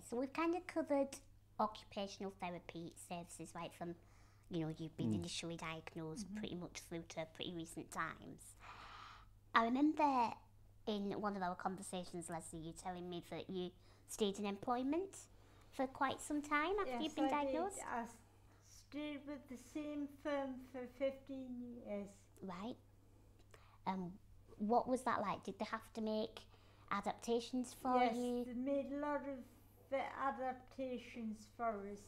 so we've kind of covered occupational therapy services right from, you've been initially diagnosed pretty much through to pretty recent times. I remember in one of our conversations, Leslie, you telling me that you stayed in employment for quite some time after you've been diagnosed. I stayed with the same firm for 15 years. Right. What was that like? Did they have to make adaptations for you? Yes, they made a lot of adaptations for us.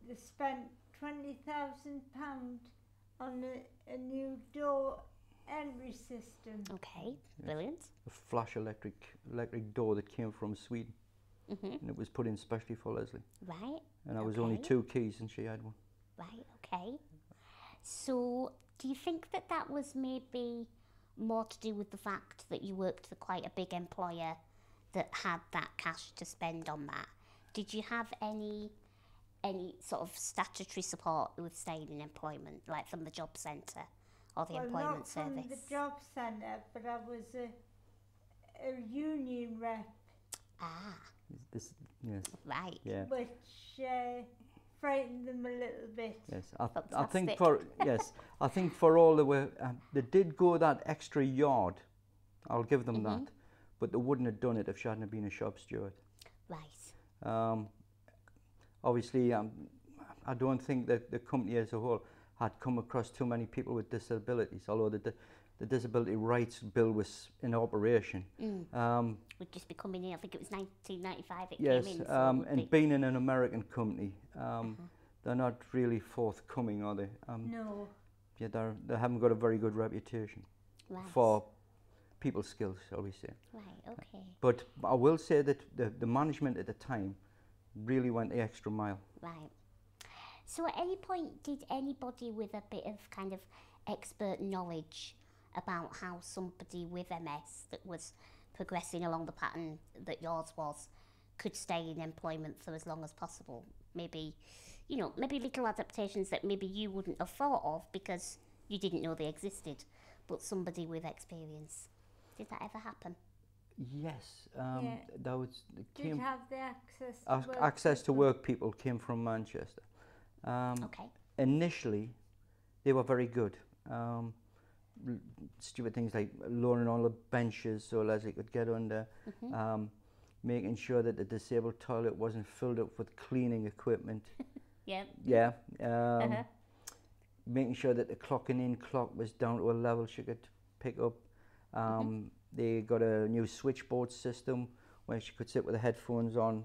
They spent £20,000 on a new door entry system. Okay, brilliant. A flash electric door that came from Sweden. And it was put in specially for Leslie. Right. And I was only 2 keys and she had one. Right, okay. So do you think that was maybe more to do with the fact that you worked for quite a big employer that had that cash to spend on that? Did you have any sort of statutory support with staying in employment, like from the job centre or the employment service? Not from the job centre, but I was a union rep. Ah. Yes. Right. Yeah. Which frightened them a little bit. Yes, I think I think for all they did go that extra yard. I'll give them that, but they wouldn't have done it if she hadn't been a shop steward. Right. Obviously, I don't think that the company as a whole had come across too many people with disabilities, although the Disability Rights Bill was in operation. Would just be coming in, I think it was 1995 it yes, came in. So and being in an American company, they're not really forthcoming, are they? No. Yeah, they haven't got a very good reputation for people's skills, shall we say. Right, okay. But I will say that the management at the time really went the extra mile. Right. So at any point, did anybody with a bit of kind of expert knowledge about how somebody with MS that was progressing along the pattern that yours was could stay in employment for as long as possible? Maybe, maybe little adaptations that maybe you wouldn't have thought of because you didn't know they existed, but somebody with experience. Did that ever happen? Yes, Yeah. that was Did have the access to work people came from Manchester. Okay. Initially, they were very good. Stupid things like lowering all the benches so Leslie could get under, making sure that the disabled toilet wasn't filled up with cleaning equipment. Yeah. Yeah. Making sure that the clocking in clock was down to a level she could pick up. They got a new switchboard system where she could sit with the headphones on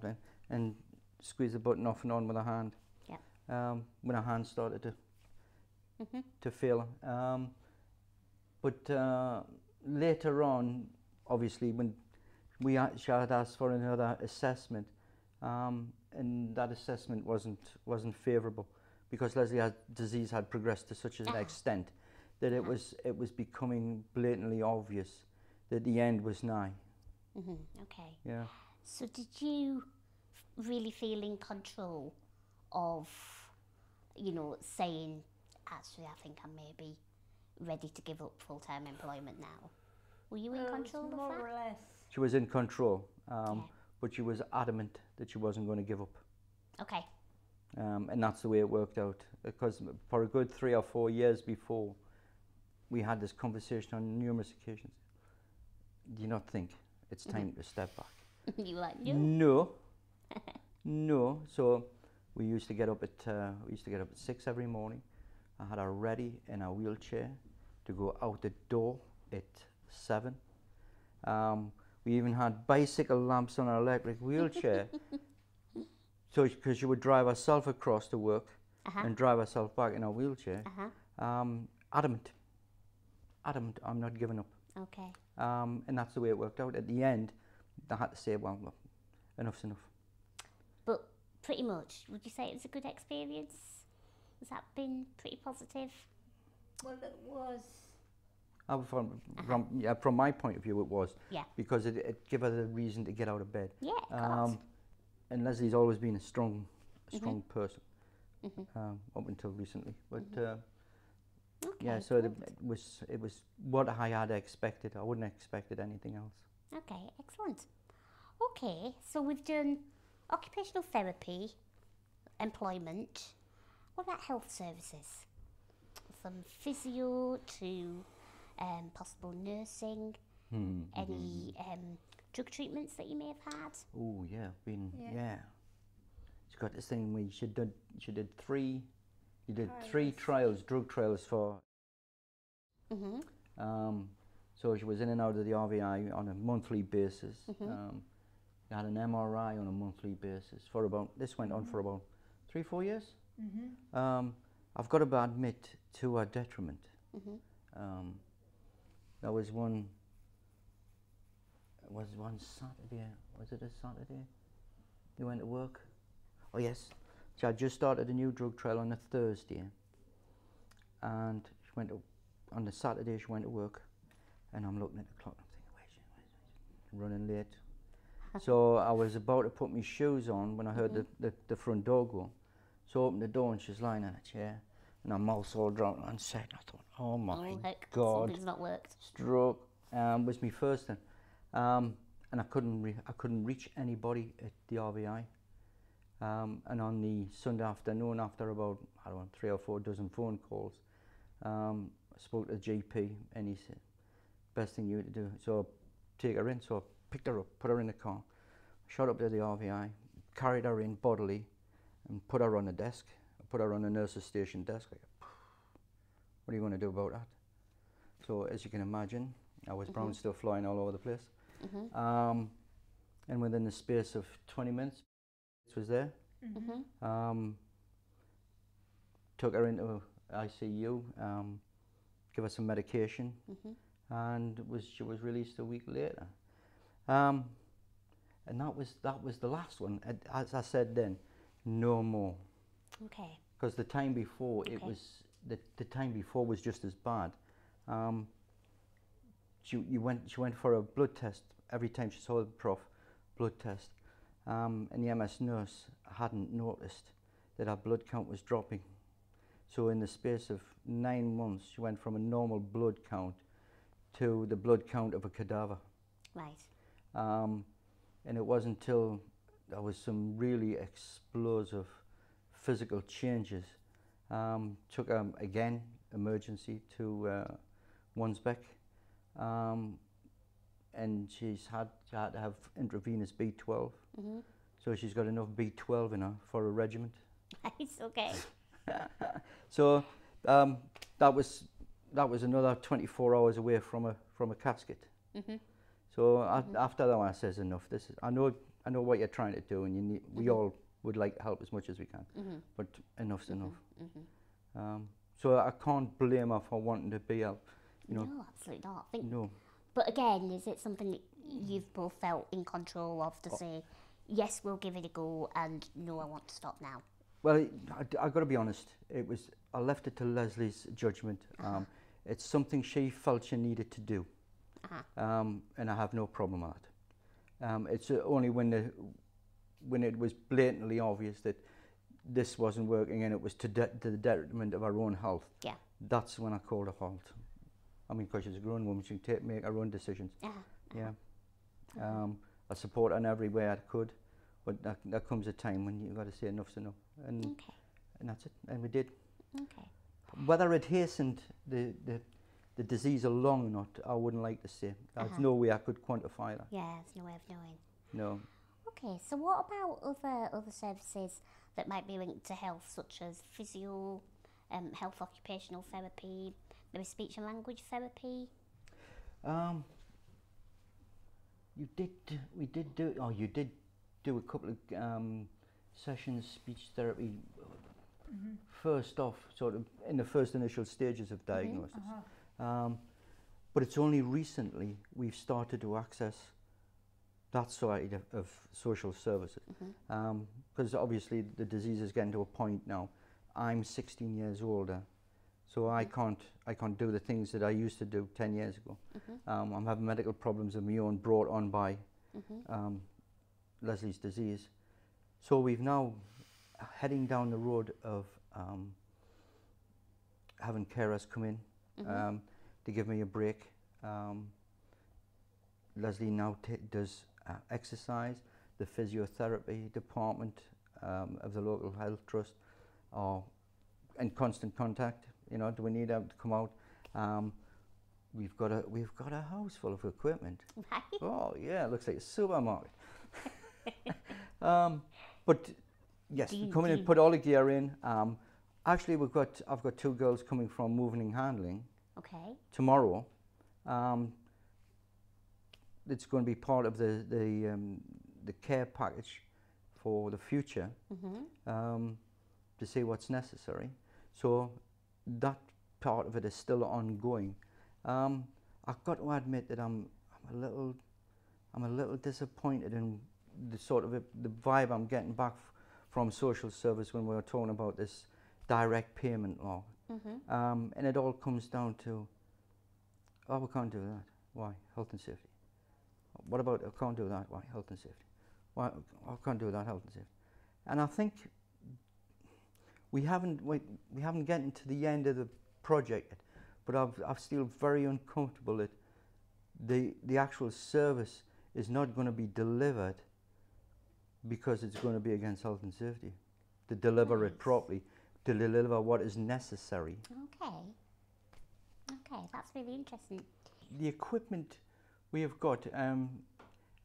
and squeeze the button off and on with her hand. Yeah. When her hand started to fail. But later on, obviously, when she had asked for another assessment, and that assessment wasn't favourable because Leslie's disease had progressed to such an extent that it was becoming blatantly obvious that the end was nigh. Okay. Yeah. So did you really feel in control of, saying, actually, I think I'm maybe ready to give up full-time employment now? Were you in control of that? More or less. She was in control, but she was adamant that she wasn't going to give up. Okay. And that's the way it worked out. Because for a good 3 or 4 years before, we had this conversation on numerous occasions. Do you not think it's time to step back? You were like, no. No. No. So we used to get up at 6 every morning. I had her ready in a wheelchair to go out the door at 7. We even had bicycle lamps on our electric wheelchair. So because she would drive herself across to work and drive herself back in her wheelchair. Adamant, I'm not giving up. Okay. And that's the way it worked out. At the end, I had to say, well, look, enough's enough. But pretty much, would you say it was a good experience? Has that been pretty positive? Well, it was. From my point of view, it was. Yeah. Because it gave her the reason to get out of bed. Yeah, of course. And Leslie's always been a strong person up until recently. But Okay, yeah, so good. it was what I had expected. I wouldn't have expected anything else. Okay, excellent. Okay, so we've done occupational therapy, employment. What about health services? From physio to possible nursing. Any drug treatments that you may have had? Oh yeah, Yeah. yeah. She's got this thing where she did three Trials. drug trials for. So she was in and out of the RVI on a monthly basis. She had an MRI on a monthly basis for about. This went on for about 3-4 years. I've got to admit, to her detriment. There was one. It was one Saturday. Was it a Saturday? You went to work? Oh yes. So I just started a new drug trial on a Thursday, and she went to, on the Saturday she went to work, and I'm looking at the clock. I'm thinking, where's she running late. So I was about to put my shoes on when I heard the front door go. So I opened the door and she's lying in a chair, and her mouth's all drawn and set. I thought, oh my Heck, God, something's not worked. stroke was my first thing, and I couldn't reach anybody at the RVI. And on the Sunday afternoon, after about 3 or 4 dozen phone calls, I spoke to the GP, and he said, best thing you to do, so take her in. So I picked her up, put her in the car, shot up to the RVI, carried her in bodily, and put her on a desk. I put her on a nurse's station desk. I go, what are you going to do about that? So as you can imagine, I was brown stuff flying all over the place. And within the space of 20 minutes, it was there. Took her into ICU, give her some medication, and she was released a week later. And that was the last one. As I said then, no more. Okay. Because the time before it was the time before was just as bad. She went for a blood test every time she saw the prof, blood test, and the MS nurse hadn't noticed that her blood count was dropping. So in the space of 9 months, she went from a normal blood count to the blood count of a cadaver. Right. And it wasn't until there was some really explosive physical changes. Took her again, emergency, to Wansbeck, and she had to have intravenous B12. So she's got enough B12 in her for a regiment. It's okay. So that was another 24 hours away from a casket. So after that one, I says enough. This is I know what you're trying to do, and we all would like to help as much as we can, but enough's enough. So I can't blame her for wanting to be helped. No, absolutely not. No. But again, is it something that you've both felt in control of to say, yes, we'll give it a go, and no, I want to stop now? Well, I got to be honest. I left it to Leslie's judgment. It's something she felt she needed to do, and I have no problem with that. It's only when it was blatantly obvious that this wasn't working and it was to the detriment of her own health. Yeah. That's when I called a halt. I mean, because she's a grown woman, she can make her own decisions. Yeah. I support her in every way I could, but there comes a time when you've got to say enough's enough, and that's it. And we did. Okay. Whether it hastened the disease along or not, I wouldn't like to say. There's no way I could quantify that. Yeah, there's no way of knowing. No. Okay, so what about other services that might be linked to health, such as physio, health occupational therapy, maybe speech and language therapy? You did do a couple of sessions, speech therapy, first off, sort of in the first initial stages of diagnosis. But it's only recently we've started to access that side of social services. Because obviously the disease is getting to a point now. I'm 16 years older, so I can't do the things that I used to do 10 years ago. I'm having medical problems of my own brought on by Leslie's disease. So we've now heading down the road of having carers come in to give me a break. Leslie now does exercise, the physiotherapy department of the local health trust are in constant contact. You know, do we need them to come out? We've got a house full of equipment. Right. Oh yeah, it looks like a supermarket. But yes, come in and put all the gear in. Actually, I've got 2 girls coming from moving and handling Okay. tomorrow. It's going to be part of the care package for the future, to see what's necessary. So that part of it is still ongoing. I've got to admit that I'm a little disappointed in the sort of the vibe I'm getting back from social service when we were talking about this direct payment law. And it all comes down to, oh, we can't do that. Why? Health and safety. What about, I can't do that. Why? Health and safety. Why? I can't do that. Health and safety. And I think we haven't gotten to the end of the project yet, but I'm still very uncomfortable that the actual service is not going to be delivered because it's going to be against health and safety. To deliver it properly, to deliver what is necessary. Okay. Okay, that's really interesting. The equipment we have got, and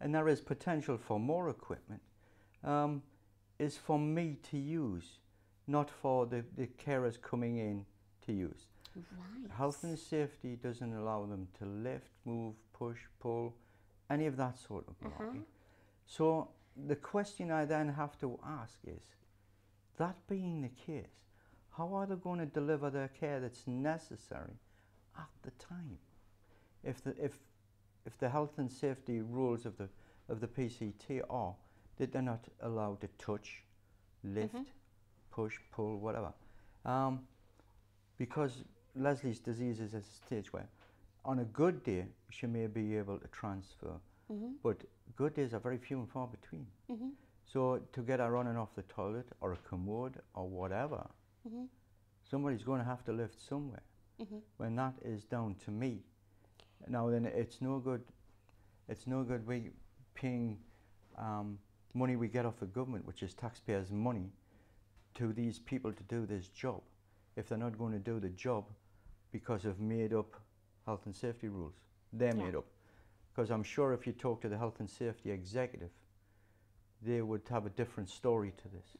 there is potential for more equipment, is for me to use, not for the carers coming in to use. Right. Health and safety doesn't allow them to lift, move, push, pull, any of that sort of malarkey. So the question I then have to ask is, that being the case, how are they going to deliver their care that's necessary at the time? If the health and safety rules of the PCT are that they're not allowed to touch, lift, push, pull, whatever. Because Leslie's disease is at a stage where on a good day she may be able to transfer, but good days are very few and far between. So to get her running off the toilet or a commode or whatever, somebody's going to have to lift somewhere. When that is down to me. Now then, it's no good we paying money we get off the government, which is taxpayers' money, to these people to do this job, if they're not going to do the job because of made up health and safety rules. They're made up. Because I'm sure if you talk to the health and safety executive, they would have a different story to this.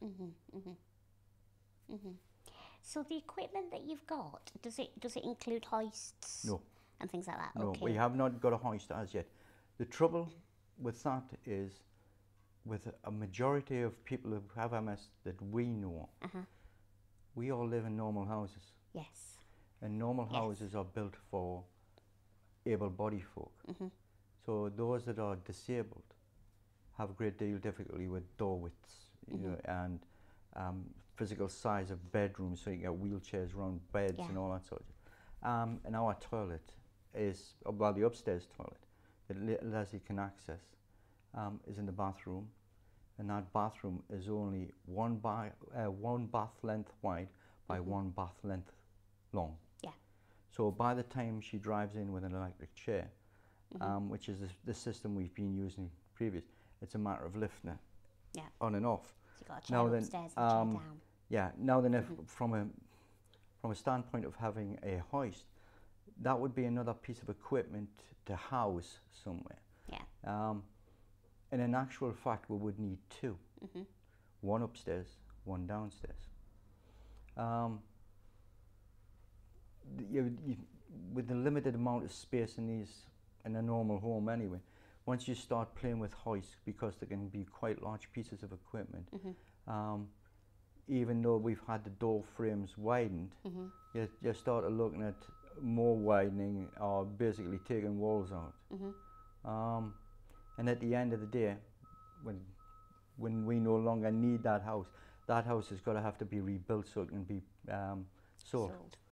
So the equipment that you've got, does it include hoists? No. And things like that? No, Okay. we have not got a hoist as yet. The trouble with that is, with a majority of people who have MS that we know, we all live in normal houses. Yes. And normal houses are built for able-bodied folk. So those that are disabled have a great deal of difficulty with door widths, you know, and physical size of bedrooms, so you get wheelchairs around beds and all that sort of stuff. And our toilet is, well, the upstairs toilet that Leslie can access is in the bathroom, and that bathroom is only one bath length wide by one bath length long. Yeah. So by the time she drives in with an electric chair, which is the system we've been using previous, it's a matter of lifting it on and off. So you've got a chair upstairs and a chair down. Yeah. Now then, if from a standpoint of having a hoist, that would be another piece of equipment to house somewhere. Yeah. And in actual fact, we would need 2. One upstairs, one downstairs. With the limited amount of space in a normal home anyway, once you start playing with hoists, because they can be quite large pieces of equipment, even though we've had the door frames widened, you start looking at more widening or basically taking walls out. And at the end of the day, when we no longer need that house has got to have to be rebuilt so it can be sold.